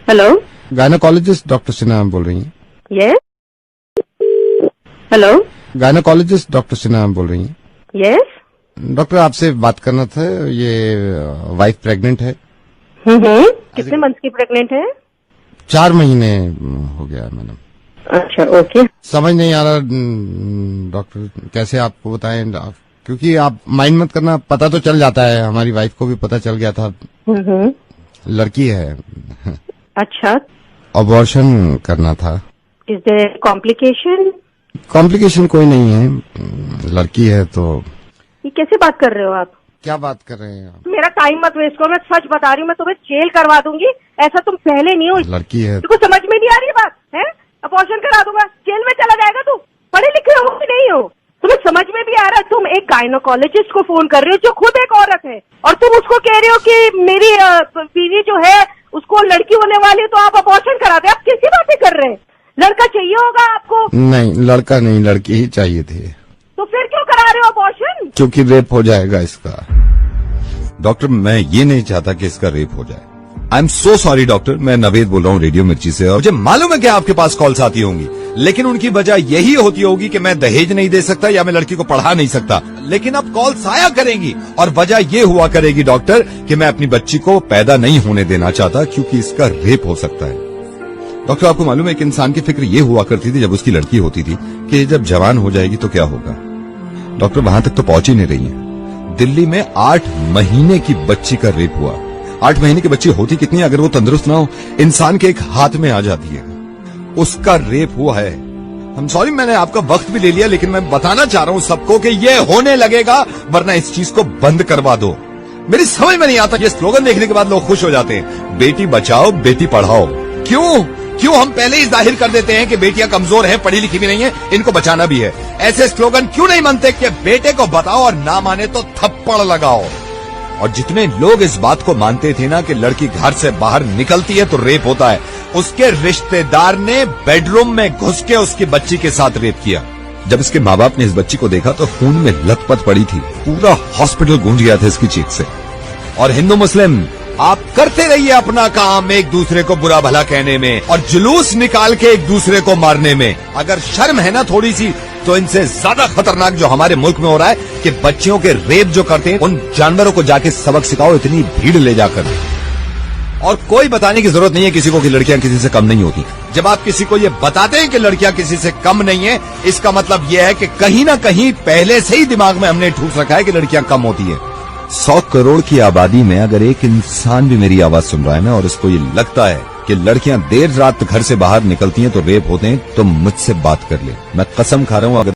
Hello, gynaecologist doctor Sinha बोल रही हैं? Yes. Hello, gynaecologist doctor Sinha बोल रही हैं? यस। डॉक्टर आपसे बात करना था, ये वाइफ प्रेग्नेंट है। कितने मंथ की प्रेग्नेंट है? 4 महीने हो गया मैडम। अच्छा, ओके। समझ नहीं आ रहा डॉक्टर, कैसे आपको बताएं क्योंकि आप माइंड मत करना, पता तो चल जाता है, हमारी वाइफ को भी पता चल गया था। लड़की है। अच्छा, अबॉर्शन करना था। Is there complication? कॉम्प्लिकेशन कोई नहीं है, लड़की है तो। ये कैसे बात कर रहे हो आप? क्या बात कर रहे हैं आप? मेरा टाइम मत वेस्ट करो, मैं सच बता रही हूँ, मैं तुम्हें जेल करवा दूंगी। ऐसा तुम पहले नहीं हो। लड़की है। तुमको समझ में नहीं आ रही बात है? अबॉर्शन करा दूंगा, जेल में चला जाएगा तू। पढ़े लिखे हो कि नहीं हो? तुम्हें समझ में भी आ रहा है? तुम एक गायनोकोलॉजिस्ट को फोन कर रहे हो जो खुद एक औरत है, और तुम उसको कह रहे हो कि मेरी बीवी जो है उसको लड़की होने वाली है तो आप अबॉर्शन करा दे। आप किसी बातें कर रहे हैं? लड़का चाहिए होगा आपको। नहीं, लड़का नहीं, लड़की ही चाहिए थे। तो फिर क्यों करा रहे हो अबॉर्शन? क्योंकि रेप हो जाएगा इसका। डॉक्टर, मैं ये नहीं चाहता कि इसका रेप हो जाए। I am so sorry doctor, मैं नवेद बोल रहा हूँ रेडियो मिर्ची से, और मुझे मालूम है कि आपके पास कॉल्स आती होंगी, लेकिन उनकी वजह यही होती होगी कि मैं दहेज नहीं दे सकता या मैं लड़की को पढ़ा नहीं सकता। लेकिन अब कॉल्स आया करेंगी और वजह ये हुआ करेगी डॉक्टर कि मैं अपनी बच्ची को पैदा नहीं होने देना चाहता क्योंकि इसका रेप हो सकता है। डॉक्टर, आपको मालूम है कि इंसान की फिक्र ये हुआ करती थी जब उसकी लड़की होती थी कि जब जवान हो जाएगी तो क्या होगा। डॉक्टर, वहां तक तो पहुंच ही नहीं रही है। दिल्ली में 8 महीने की बच्ची का रेप हुआ। 8 महीने की बच्ची होती कितनी, अगर वो तंदुरुस्त ना हो, इंसान के एक हाथ में आ जाती है। उसका रेप हुआ है। हम सॉरी, मैंने आपका वक्त भी ले लिया, लेकिन मैं बताना चाह रहा हूं सबको कि ये होने लगेगा, वरना इस चीज को बंद करवा दो। मेरी समझ में नहीं आता, ये स्लोगन देखने के बाद लोग खुश हो जाते हैं, बेटी बचाओ बेटी पढ़ाओ। क्यों हम पहले ही जाहिर कर देते हैं कि बेटियां कमजोर हैं, पढ़ी लिखी भी नहीं है, इनको बचाना भी है। ऐसे स्लोगन क्यों नहीं बनते कि बेटे को बताओ और ना माने तो थप्पड़ लगाओ। और जितने लोग इस बात को मानते थे ना कि लड़की घर से बाहर निकलती है तो रेप होता है, उसके रिश्तेदार ने बेडरूम में घुस के उसकी बच्ची के साथ रेप किया। जब इसके माँ बाप ने इस बच्ची को देखा तो खून में लथपथ पड़ी थी, पूरा हॉस्पिटल गूंज गया था इसकी चीख से। और हिंदू मुस्लिम, आप करते रहिए अपना काम एक दूसरे को बुरा भला कहने में और जुलूस निकाल के एक दूसरे को मारने में। अगर शर्म है ना थोड़ी सी, तो इनसे ज्यादा खतरनाक जो हमारे मुल्क में हो रहा है कि बच्चियों के रेप जो करते हैं, उन जानवरों को जाके सबक सिखाओ, इतनी भीड़ ले जाकर। और कोई बताने की जरूरत नहीं है किसी को कि लड़कियां किसी से कम नहीं होती। जब आप किसी को ये बताते हैं कि लड़कियां किसी से कम नहीं है, इसका मतलब यह है कि कहीं ना कहीं पहले से ही दिमाग में हमने ठूस रखा है कि लड़कियां कम होती है। 100 करोड़ की आबादी में अगर एक इंसान भी मेरी आवाज सुन रहा है ना, और उसको ये लगता है कि लड़कियां देर रात घर से बाहर निकलती हैं तो रेप होते हैं, तो मुझसे बात कर ले। मैं कसम खा रहा हूं, अगर